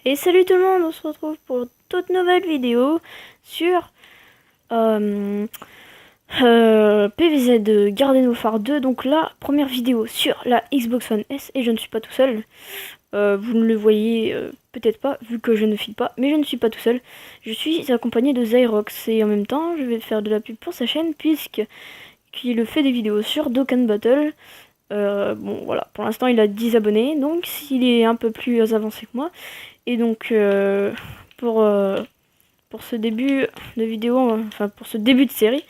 Et salut tout le monde, on se retrouve pour une toute nouvelle vidéo sur PVZ Garden Warfare 2. Donc la première vidéo sur la Xbox One S et je ne suis pas tout seul. Vous ne le voyez peut-être pas vu que je ne file pas, mais je ne suis pas tout seul. Je suis accompagné de Zyrox et en même temps je vais faire de la pub pour sa chaîne puisqu'il fait des vidéos sur Dokkan Battle. Bon voilà, pour l'instant il a 10 abonnés, donc s'il est un peu plus avancé que moi. Et donc pour ce début de vidéo, enfin pour ce début de série,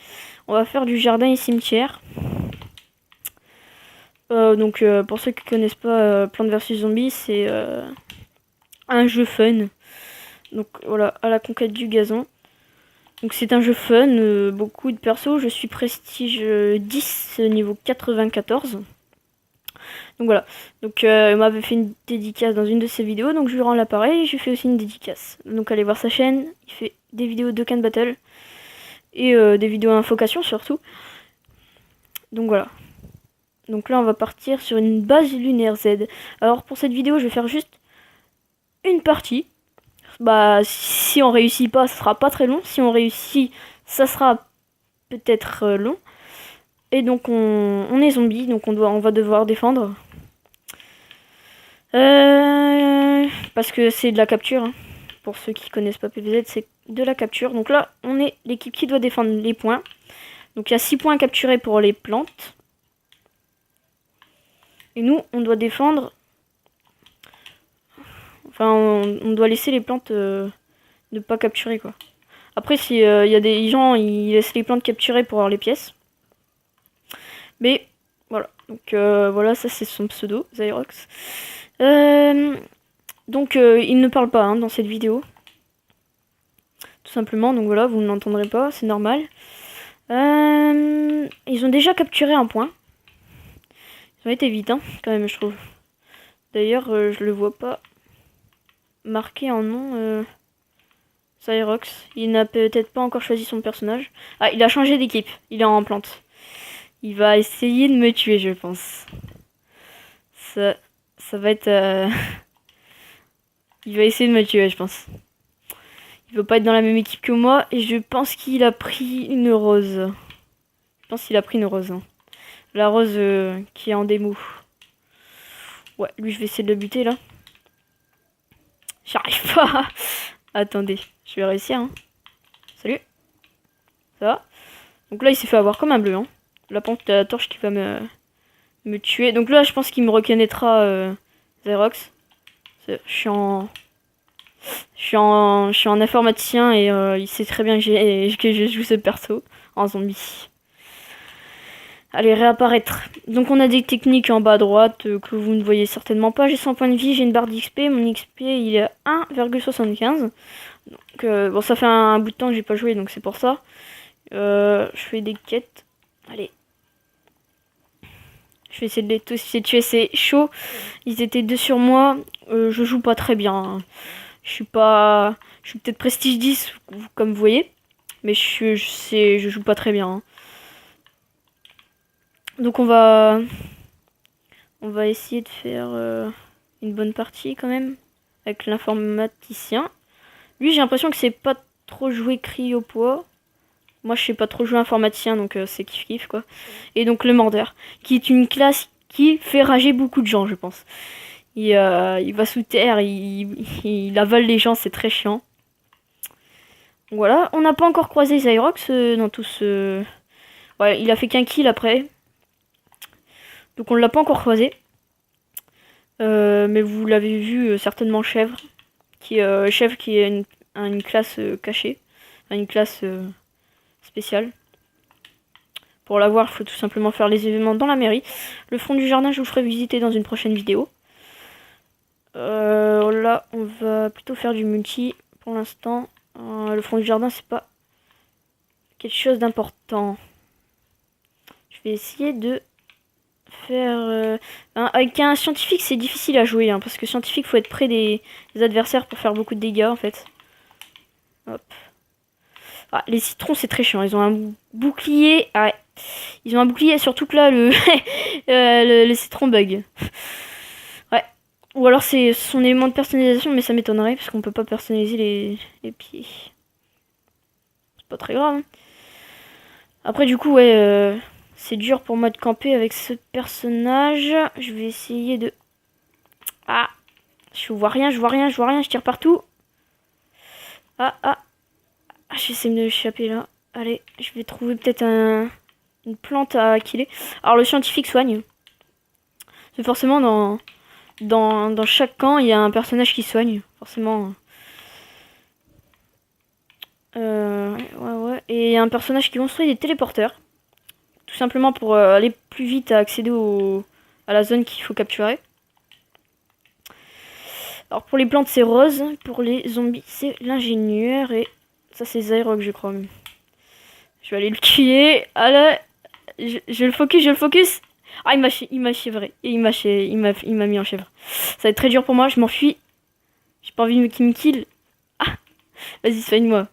on va faire du jardin et cimetière. Donc pour ceux qui connaissent pas Plants vs Zombies, c'est un jeu fun. Donc voilà, à la conquête du gazon. Donc c'est un jeu fun, beaucoup de persos. Je suis prestige 10 niveau 94. Donc voilà, donc il m'avait fait une dédicace dans une de ses vidéos, donc je lui rends l'appareil et je lui fais aussi une dédicace. Donc allez voir sa chaîne, il fait des vidéos de Dokkan Battle et des vidéos infocation surtout. Donc voilà. Donc là on va partir sur une base lunaire Z. Alors pour cette vidéo je vais faire juste une partie. Bah si on réussit pas, ça sera pas très long. Si on réussit, ça sera peut-être long. Et donc on est zombie, donc on va devoir défendre. Parce que c'est de la capture, hein. Pour ceux qui connaissent pas PVZ, c'est de la capture. Donc là, on est l'équipe qui doit défendre les points. Donc il y a 6 points capturés pour les plantes. Et nous, on doit défendre... Enfin, on doit laisser les plantes ne pas capturer, quoi. Après, si y a des gens, ils laissent les plantes capturées pour avoir les pièces. Mais, voilà. Donc voilà, ça c'est son pseudo, Zyrox. Donc il ne parle pas hein, dans cette vidéo. Tout simplement, donc voilà, vous ne l'entendrez pas, c'est normal. Ils ont déjà capturé un point. Ils ont été vite, hein, quand même, je trouve. D'ailleurs, je le vois pas marqué en nom. Zyrox. Il n'a peut-être pas encore choisi son personnage. Ah, il a changé d'équipe. Il est en plante. Il va essayer de me tuer, je pense. Ça va être... Il va essayer de me tuer, je pense. Il veut pas être dans la même équipe que moi. Et je pense qu'il a pris une rose. Je pense qu'il a pris une rose. Hein. La rose qui est en démo. Ouais, lui, je vais essayer de le buter, là. J'arrive pas. Attendez, je vais réussir. Hein. Salut. Ça va? Donc là, il s'est fait avoir comme un bleu. Hein. La pompe de la torche qui va me tuer. Donc là, je pense qu'il me reconnaîtra Zyrox. Je suis en informaticien et il sait très bien que je joue ce perso en zombie. Allez, réapparaître. Donc on a des techniques en bas à droite que vous ne voyez certainement pas. J'ai 100 points de vie, j'ai une barre d'XP. Mon XP il est à 1,75. Donc bon, ça fait un bout de temps que j'ai pas joué, donc c'est pour ça. Je fais des quêtes. Allez. Je vais essayer de les tous tuer, c'est chaud. Ils étaient 2 sur moi. Je joue pas très bien. Hein. Je suis peut-être prestige 10, comme vous voyez. Mais je joue pas très bien. Hein. Donc on va essayer de faire une bonne partie quand même. Avec l'informaticien. Lui, j'ai l'impression que c'est pas trop joué cryopoids. Moi, je sais pas trop jouer informaticien, donc c'est kiff-kiff, quoi. Et donc le mordeur, qui est une classe qui fait rager beaucoup de gens, je pense. Il va sous terre, il avale les gens, c'est très chiant. Voilà, on n'a pas encore croisé Zyrox dans tout ce... Ouais, il a fait qu'un kill après. Donc on l'a pas encore croisé. Mais vous l'avez vu certainement Chèvre. Chèvre qui est une classe cachée. Enfin, une classe spéciale. Pour l'avoir, il faut tout simplement faire les événements dans la mairie. Le fond du jardin, je vous ferai visiter dans une prochaine vidéo. Là, on va plutôt faire du multi pour l'instant. Le fond du jardin, c'est pas quelque chose d'important. Je vais essayer de faire... avec un scientifique, c'est difficile à jouer. Hein, parce que scientifique, faut être près des adversaires pour faire beaucoup de dégâts, en fait. Hop. Ah, les citrons, c'est très chiant. Ils ont un bouclier... Ah ouais. Ils ont un bouclier, surtout que là, le citron bug. Ouais. Ou alors c'est son élément de personnalisation, mais ça m'étonnerait parce qu'on peut pas personnaliser les pieds. C'est pas très grave. Hein. Après du coup ouais, c'est dur pour moi de camper avec ce personnage. Je vais essayer de... Ah, je vois rien, je tire partout. Ah, j'essaie de m'échapper là. Allez, je vais trouver peut-être une plante à killer. Alors le scientifique soigne. C'est forcément dans chaque camp, il y a un personnage qui soigne. Forcément. Ouais. Et il y a un personnage qui construit des téléporteurs. Tout simplement pour aller plus vite à accéder à la zone qu'il faut capturer. Alors pour les plantes c'est rose. Pour les zombies c'est l'ingénieur. Et ça c'est Zyrox je crois. Je vais aller le tuer. Allez. Je le focus. Ah il m'a chèvré. Et il m'a mis en chèvre. Ça va être très dur pour moi, je m'enfuis. J'ai pas envie qu'il me kill. Ah. Vas-y soigne-moi.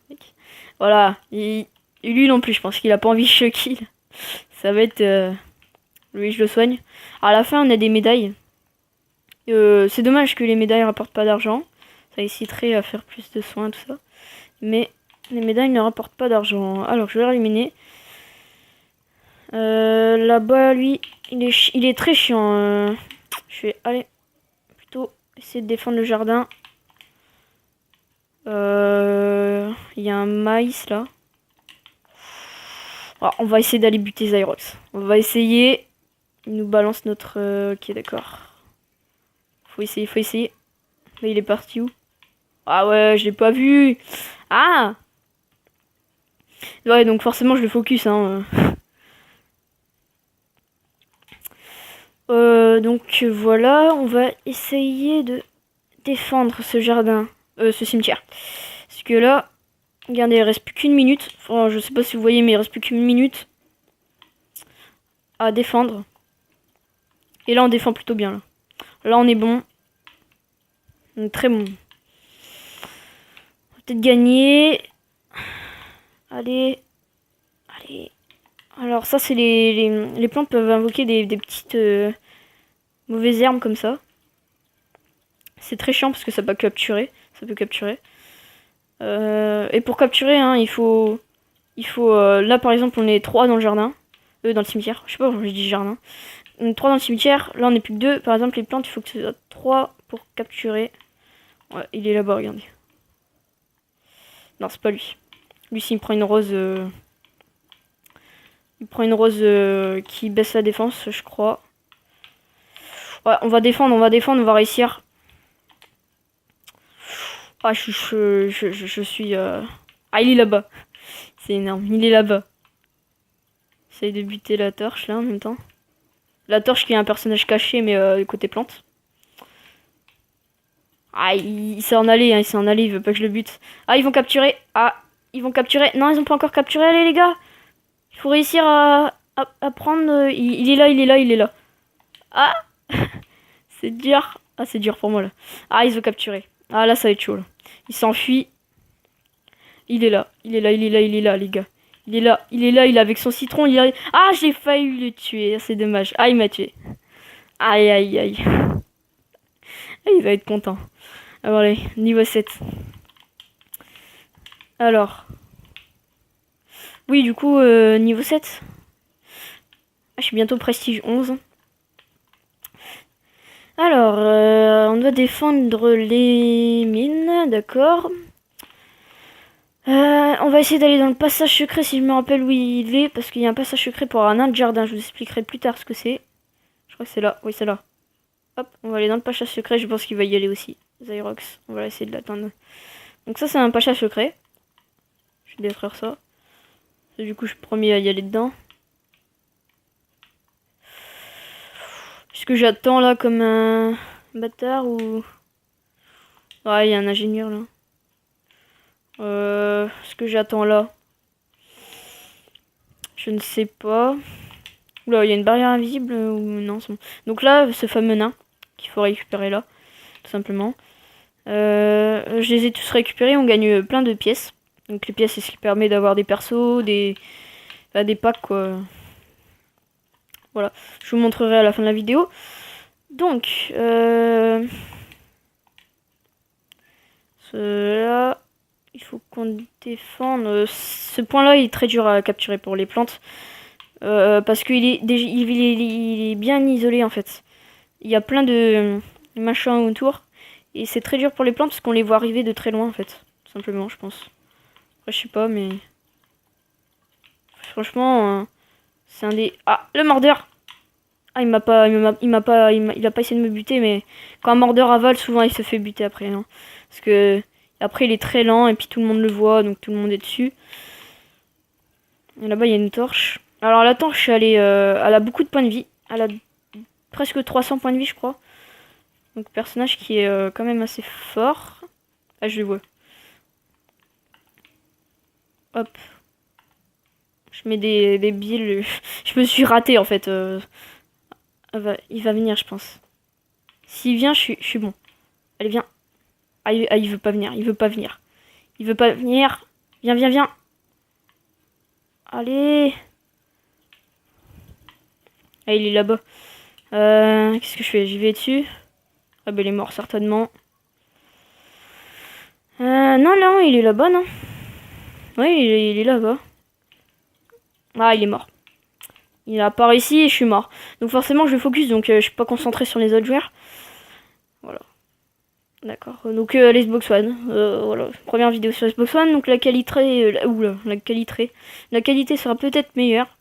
Voilà. Et lui non plus je pense qu'il a pas envie que je kill. Ça va être... Lui je le soigne. À la fin on a des médailles. C'est dommage que les médailles rapportent pas d'argent. Ça inciterait à faire plus de soins tout ça. Mais les médailles ne rapportent pas d'argent. Alors je vais l'éliminer. Là-bas lui il est très chiant. Je vais aller plutôt essayer de défendre le jardin. Il y a un maïs là. Alors, on va essayer d'aller buter Zyrox. On va essayer. Il nous balance notre... Ok d'accord. Faut essayer. Mais il est parti où? Ah ouais, je l'ai pas vu. Ah. Ouais, donc forcément je le focus. Hein. Donc voilà, on va essayer de défendre ce jardin. Ce cimetière. Parce que là, regardez, il reste plus qu'une minute. Enfin, je sais pas si vous voyez, mais il reste plus qu'une minute à défendre. Et là, on défend plutôt bien. Là on est bon. On est très bon. On va peut-être gagner. Allez. Alors ça, c'est les plantes peuvent invoquer des petites mauvaises herbes comme ça. C'est très chiant parce que ça peut capturer. Et pour capturer, hein, il faut là par exemple, on est 3 dans le jardin. Dans le cimetière. Je sais pas pourquoi je dis jardin. On est 3 dans le cimetière. Là, on n'est plus que 2. Par exemple, les plantes, il faut que ce soit 3 pour capturer. Ouais, il est là-bas, regardez. Non, c'est pas lui. Lui, s'il prend une rose... Il prend une rose qui baisse la défense, je crois. Ouais, on va défendre, on va réussir. Ah, je suis... Ah, il est là-bas. C'est énorme, il est là-bas. J'essaye de buter la torche, là, en même temps. La torche qui est un personnage caché, mais côté plante. Ah, il s'est en allé, hein, il veut pas que je le bute. Ah, ils vont capturer. Ah, ils vont capturer. Non, ils ont pas encore capturé, allez, les gars. Il faut réussir à prendre... Il est là. Ah. C'est dur. Ah, c'est dur pour moi, là. Ah, ils ont capturé. Ah, là, ça va être chaud, là. Il s'enfuit. Il est là, les gars. Il est avec son citron. Ah, j'ai failli le tuer. C'est dommage. Ah, il m'a tué. Aïe. Ah, il va être content. Alors, allez, niveau 7. Alors. Oui, du coup, niveau 7. Ah, je suis bientôt prestige 11. Alors, on doit défendre les mines, d'accord. On va essayer d'aller dans le passage secret si je me rappelle où il est, parce qu'il y a un passage secret pour un nain de jardin. Je vous expliquerai plus tard ce que c'est. Je crois que c'est là. Oui, c'est là. Hop, on va aller dans le passage secret. Je pense qu'il va y aller aussi. Zyrox, on va essayer de l'attendre. Donc ça, c'est un passage secret. Je vais détruire ça. Et du coup, je suis promis à y aller dedans. Est-ce que j'attends là comme un bâtard ou... Ouais, il y a un ingénieur là. Ce que j'attends là, je ne sais pas. Oula, il y a une barrière invisible ou non, c'est bon. Donc là, ce fameux nain qu'il faut récupérer là, tout simplement. Je les ai tous récupérés, on gagne plein de pièces. Donc les pièces, c'est ce qui permet d'avoir des persos, des packs quoi. Voilà, je vous montrerai à la fin de la vidéo. Donc, Là, il faut qu'on défende. Ce point-là, il est très dur à capturer pour les plantes. Parce qu'il est, il est bien isolé en fait. Il y a plein de machins autour. Et c'est très dur pour les plantes parce qu'on les voit arriver de très loin en fait. Tout simplement, je pense. Après, je sais pas, mais... Franchement, c'est un des... Ah, le mordeur! Ah, il a pas essayé de me buter, mais quand un mordeur avale, souvent il se fait buter après. Hein. Parce que après il est très lent et puis tout le monde le voit, donc tout le monde est dessus. Et là-bas il y a une torche. Alors la torche, elle a beaucoup de points de vie. Elle a presque 300 points de vie, je crois. Donc personnage qui est quand même assez fort. Ah, je le vois. Hop. Je mets des billes. Je me suis raté en fait. Il va venir, je pense. S'il vient, je suis bon. Allez, viens. Ah, il veut pas venir. Il veut pas venir. Il veut pas venir. Viens, viens, viens. Allez. Ah, il est là-bas. Qu'est-ce que je fais? J'y vais dessus. Ah, ben il est mort, certainement. Non, non, il est là-bas, non? Oui, il est là-bas. Ah, il est mort. Il apparaît ici et je suis mort. Donc forcément, je focus, donc je suis pas concentré sur les autres joueurs. Voilà. D'accord. Donc les Xbox One. Voilà. Première vidéo sur Xbox One. Donc la qualité... la qualité. La qualité sera peut-être meilleure.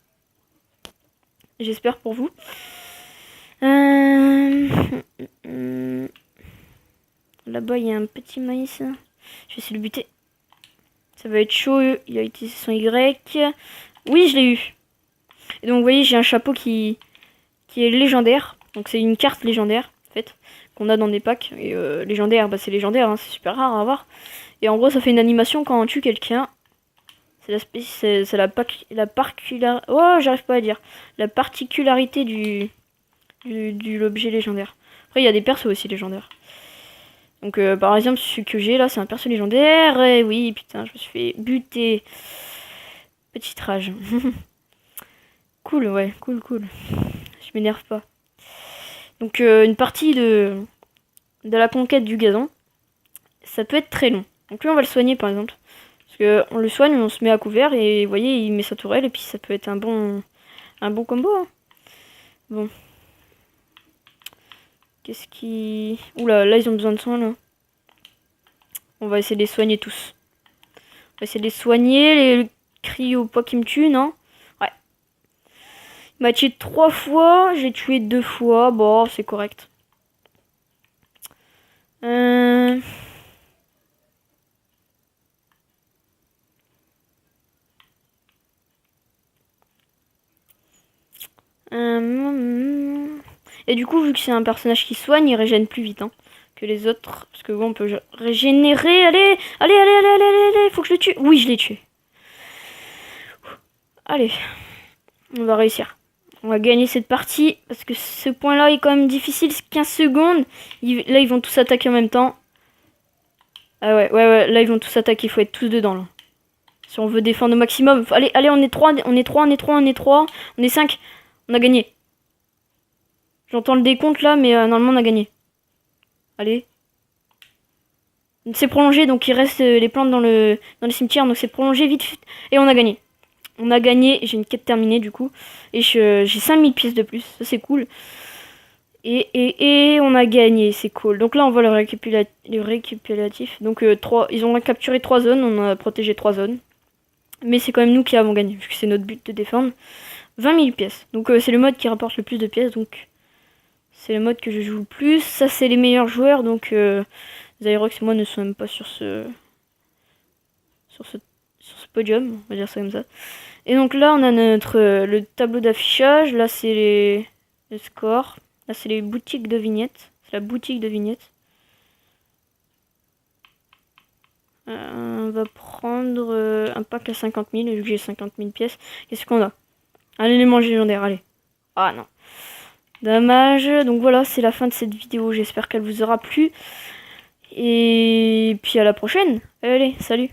J'espère pour vous. Là-bas, il y a un petit maïs. Je vais essayer de le buter. Ça va être chaud. Il a utilisé son Y. Oui, je l'ai eu. Et donc, vous voyez, j'ai un chapeau qui est légendaire. Donc, c'est une carte légendaire, en fait, qu'on a dans des packs. Et légendaire, bah, c'est légendaire, hein, c'est super rare à avoir. Et en gros, ça fait une animation quand on tue quelqu'un. C'est la particularité... Oh, j'arrive pas à dire. La particularité de l'objet légendaire. Après, il y a des persos aussi légendaires. Donc, par exemple, celui que j'ai là, c'est un perso légendaire. Et oui, putain, je me suis fait buter. Petite rage. Cool, ouais, cool, cool. Je m'énerve pas. Donc, une partie de la conquête du gazon, ça peut être très long. Donc, lui, on va le soigner, par exemple. Parce que on le soigne, on se met à couvert, et vous voyez, il met sa tourelle, et puis ça peut être un bon combo. Hein. Bon. Qu'est-ce qui... Oula, là, ils ont besoin de soins, là. On va essayer de les soigner tous. On va essayer de les soigner, les cryo pas qui me tuent, non? Ouais. Il m'a tué 3 fois, j'ai tué 2 fois. Bon, c'est correct. Et du coup, vu que c'est un personnage qui soigne, il régène plus vite hein, que les autres. Parce que bon, on peut régénérer. Allez, allez, allez, allez, allez, allez, allez, faut que je le tue. Oui, je l'ai tué. Allez, on va réussir. On va gagner cette partie. Parce que ce point-là est quand même difficile. 15 secondes. Là, ils vont tous attaquer en même temps. Ah ouais, ouais, ouais. Là, ils vont tous attaquer. Il faut être tous dedans, là. Si on veut défendre au maximum. Allez, allez, on est 3, on est 3, on est 3, on est 3. On est 5. On a gagné. J'entends le décompte là, mais normalement on a gagné. Allez. C'est prolongé, donc il reste les plantes dans le cimetière, donc c'est prolongé vite, vite. Et on a gagné. On a gagné, j'ai une quête terminée du coup. Et j'ai 5000 pièces de plus, ça c'est cool. Et on a gagné, c'est cool. Donc là on voit le récapitulatif. Donc ils ont capturé 3 zones, on a protégé 3 zones. Mais c'est quand même nous qui avons gagné, vu que c'est notre but de défendre. 20 000 pièces. Donc c'est le mode qui rapporte le plus de pièces, donc... C'est le mode que je joue le plus. Ça, c'est les meilleurs joueurs. Donc, Zyrox et moi ne sommes même pas sur ce podium. On va dire ça comme ça. Et donc là, on a le tableau d'affichage. Là, c'est les scores. Là, c'est les boutiques de vignettes. C'est la boutique de vignettes. On va prendre un pack à 50 000. Vu que j'ai 50 000 pièces. Qu'est-ce qu'on a? Un élément légendaire. Allez. Ah non. Dommage, donc voilà, c'est la fin de cette vidéo, j'espère qu'elle vous aura plu. Et puis à la prochaine. Allez, salut.